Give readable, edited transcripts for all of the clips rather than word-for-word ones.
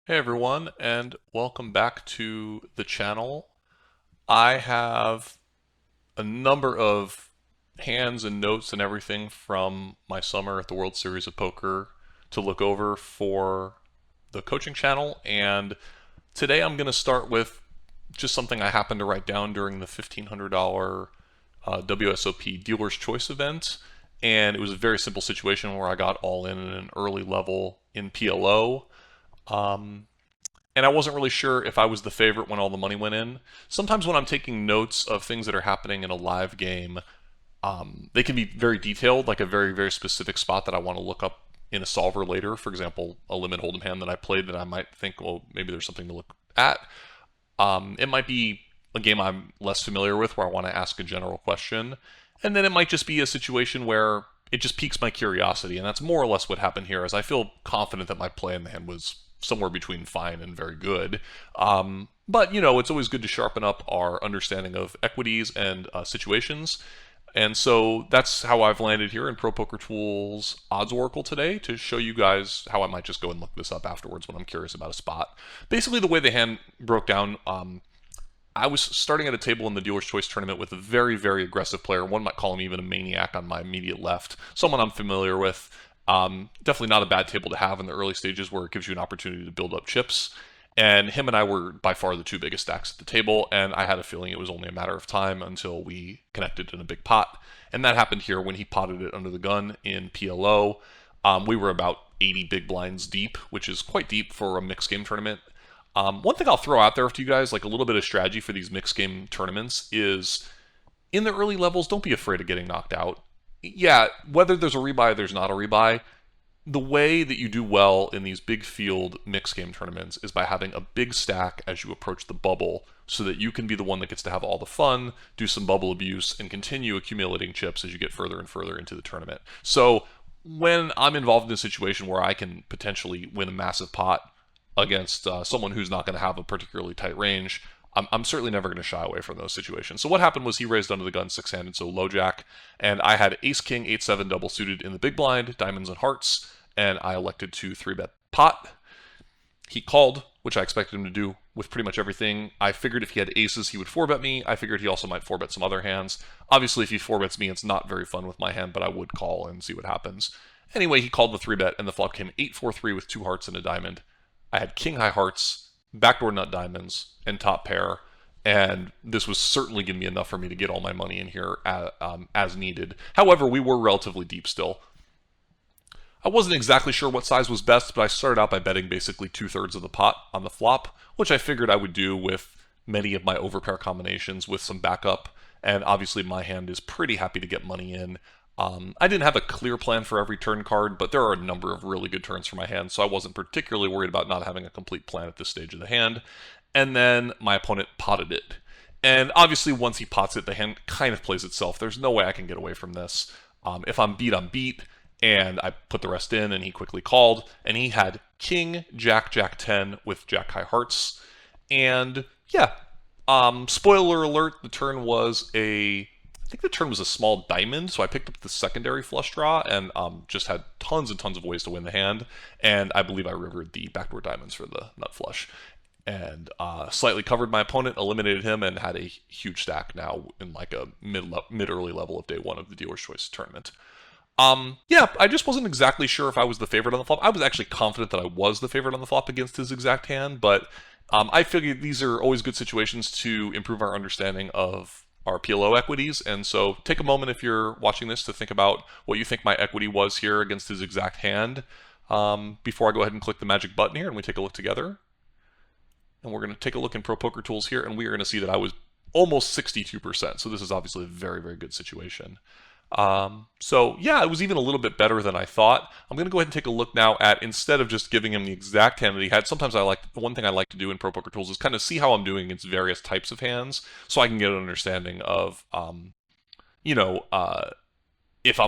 Hey everyone, and welcome back to the channel. I have a number of hands and notes and everything from my summer at the World Series of Poker to look over for the coaching channel, and today I'm going to start with just something I happened to write down during the $1,500 WSOP Dealer's Choice event, and it was a very simple situation where I got all in at an early level in PLO. Um, and I wasn't really sure if I was the favorite when all the money went in. Sometimes when I'm taking notes of things that are happening in a live game, they can be very detailed, like a very, very specific spot that I want to look up in a solver later. For example, a limit hold'em hand that I played that I might think, well, maybe there's something to look at. It might be a game I'm less familiar with where I want to ask a general question. And then it might just be a situation where it just piques my curiosity. And that's more or less what happened here, as I feel confident that my play in the hand was somewhere between fine and very good. But, it's always good to sharpen up our understanding of equities and situations. And so that's how I've landed here in ProPokerTools Odds Oracle today to show you guys how I might just go and look this up afterwards when I'm curious about a spot. Basically, the way the hand broke down, I was starting at a table in the Dealer's Choice tournament with a very, very aggressive player. One might call him even a maniac on my immediate left, someone I'm familiar with. Definitely not a bad table to have in the early stages where it gives you an opportunity to build up chips. And him and I were by far the two biggest stacks at the table, and I had a feeling it was only a matter of time until we connected in a big pot. And that happened here when he potted it under the gun in PLO. We were about 80 big blinds deep, which is quite deep for a mixed game tournament. One thing I'll throw out there to you guys, like a little bit of strategy for these mixed game tournaments, is in the early levels, don't be afraid of getting knocked out. Yeah, whether there's a rebuy, there's not a rebuy, the way that you do well in these big field mixed game tournaments is by having a big stack as you approach the bubble so that you can be the one that gets to have all the fun, do some bubble abuse, and continue accumulating chips as you get further and further into the tournament. So when I'm involved in a situation where I can potentially win a massive pot against someone who's not going to have a particularly tight range, I'm certainly never going to shy away from those situations. So what happened was he raised under the gun six-handed, so low jack, and I had ace king 8-7 double suited in the big blind, diamonds and hearts, and I elected to 3-bet pot. He called, which I expected him to do with pretty much everything. I figured if he had aces, he would 4-bet me. I figured he also might 4-bet some other hands. Obviously, if he 4-bets me, it's not very fun with my hand, but I would call and see what happens. Anyway, he called the 3-bet, and the flop came 8-4-3 with two hearts and a diamond. I had king high hearts, backdoor nut diamonds, and top pair. And this was certainly going to be enough for me to get all my money in here as needed. However, we were relatively deep still. I wasn't exactly sure what size was best, but I started out by betting basically 2/3 of the pot on the flop, which I figured I would do with many of my overpair combinations with some backup. And obviously my hand is pretty happy to get money in. I didn't have a clear plan for every turn card, but there are a number of really good turns for my hand, so I wasn't particularly worried about not having a complete plan at this stage of the hand. And then my opponent potted it. And obviously once he pots it, the hand kind of plays itself. There's no way I can get away from this. If I'm beat, I'm beat. And I put the rest in, and he quickly called, and he had king, jack, jack 10 with jack high hearts. And yeah, spoiler alert, the turn was I think the turn was a small diamond, so I picked up the secondary flush draw and just had tons and tons of ways to win the hand. And I believe I rivered the backdoor diamonds for the nut flush. And slightly covered my opponent, eliminated him, and had a huge stack now in like a mid-early level of day one of the Dealer's Choice tournament. Yeah, I just wasn't exactly sure if I was the favorite on the flop. I was actually confident that I was the favorite on the flop against his exact hand, but I figured these are always good situations to improve our understanding of our PLO equities. And so take a moment if you're watching this to think about what you think my equity was here against his exact hand before I go ahead and click the magic button here and we take a look together. And we're going to take a look in ProPokerTools here, and we are going to see that I was almost 62%. So this is obviously a very, very good situation. So yeah, it was even a little bit better than I thought. I'm going to go ahead and take a look now at, instead of just giving him the exact hand that he had, sometimes one thing I like to do in ProPokerTools is kind of see how I'm doing against various types of hands so I can get an understanding of, you know, if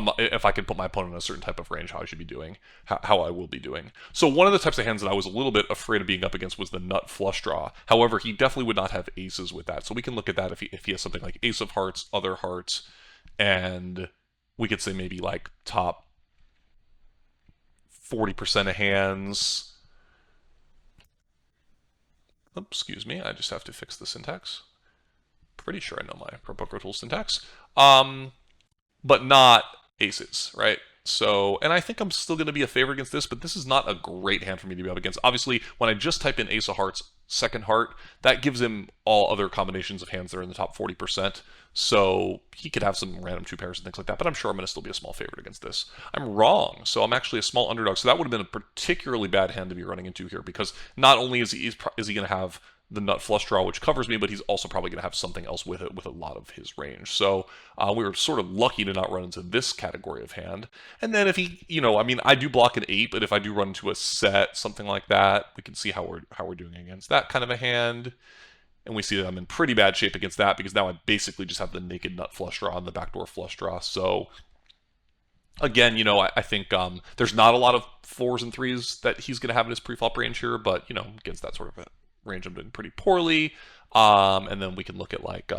I can put my opponent in a certain type of range, how I should be doing, how I will be doing. So one of the types of hands that I was a little bit afraid of being up against was the nut flush draw. However, he definitely would not have aces with that. So we can look at that if he has something like ace of hearts, other hearts, and we could say maybe like top 40% of hands. Excuse me, I just have to fix the syntax. Pretty sure I know my ProPokerTools syntax. But not aces, right? So, and I think I'm still going to be a favorite against this, but this is not a great hand for me to be up against. Obviously, when I just type in ace of hearts, second heart, that gives him all other combinations of hands that are in the top 40%. So he could have some random two pairs and things like that, but I'm sure I'm going to still be a small favorite against this. I'm wrong, so I'm actually a small underdog. So that would have been a particularly bad hand to be running into here, because not only is he going to have the nut flush draw, which covers me, but he's also probably going to have something else with it with a lot of his range. So we were sort of lucky to not run into this category of hand. And then if he, I mean, I do block an 8, but if I do run into a set, something like that, we can see how we're doing against that kind of a hand. And we see that I'm in pretty bad shape against that, because now I basically just have the naked nut flush draw and the backdoor flush draw. So again, I think there's not a lot of 4s and 3s that he's going to have in his preflop range here, but, against that sort of a range, I'm doing pretty poorly. And then we can look at like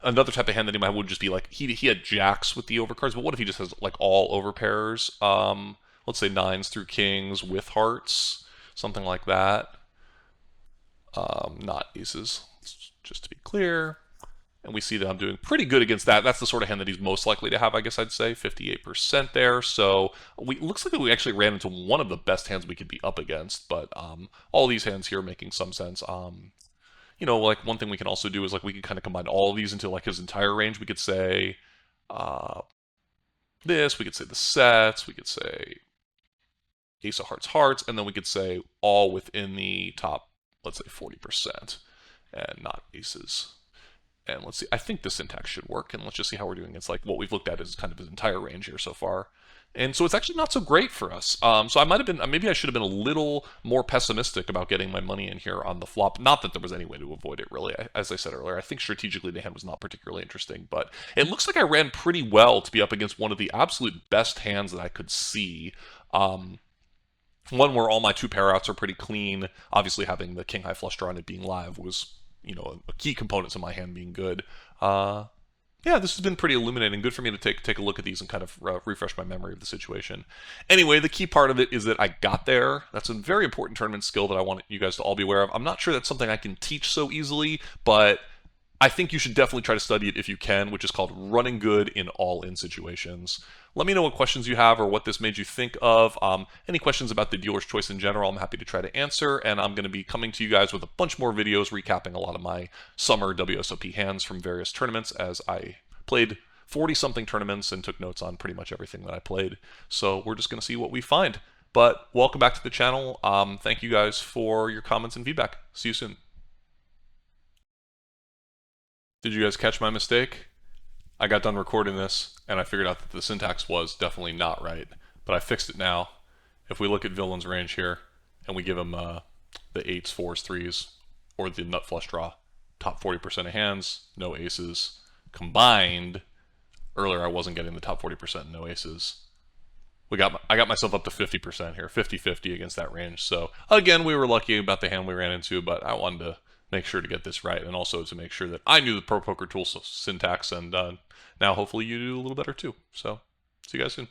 another type of hand that he might would just be like he had jacks with the overcards, but what if he just has like all overpairs? Let's say 9s through kings with hearts, something like that. Not aces, just to be clear. And we see that I'm doing pretty good against that. That's the sort of hand that he's most likely to have, I guess I'd say, 58% there. So looks like we actually ran into one of the best hands we could be up against. But all these hands here making some sense. Like one thing we can also do is like we can kind of combine all of these into like his entire range. We could say this, we could say the sets, we could say ace of hearts, hearts, and then we could say all within the top, let's say 40%, and not aces. And let's see, I think the syntax should work, and let's just see how we're doing. It's like what we've looked at is kind of his entire range here so far. And so it's actually not so great for us. So I might have been, maybe I should have been a little more pessimistic about getting my money in here on the flop. Not that there was any way to avoid it, really. As I said earlier, I think strategically the hand was not particularly interesting, but it looks like I ran pretty well to be up against one of the absolute best hands that I could see. One where all my two pair outs are pretty clean. Obviously having the king high flush draw and it being live was, a key component to my hand being good. Yeah, this has been pretty illuminating. Good for me to take a look at these and kind of refresh my memory of the situation. Anyway, the key part of it is that I got there. That's a very important tournament skill that I want you guys to all be aware of. I'm not sure that's something I can teach so easily, but I think you should definitely try to study it if you can, which is called running good in all-in situations. Let me know what questions you have or what this made you think of. Any questions about the dealer's choice in general, I'm happy to try to answer, and I'm going to be coming to you guys with a bunch more videos recapping a lot of my summer WSOP hands from various tournaments, as I played 40-something tournaments and took notes on pretty much everything that I played. So we're just going to see what we find. But welcome back to the channel. Thank you guys for your comments and feedback. See you soon. Did you guys catch my mistake? I got done recording this, and I figured out that the syntax was definitely not right, but I fixed it now. If we look at Villain's range here, and we give him the 8s, 4s, 3s, or the nut flush draw, top 40% of hands, no aces. Combined, earlier I wasn't getting the top 40%, no aces. I got myself up to 50% here, 50-50 against that range. So again, we were lucky about the hand we ran into, but I wanted to make sure to get this right, and also to make sure that I knew the ProPokerTools syntax, and now hopefully you do a little better too. So, see you guys soon.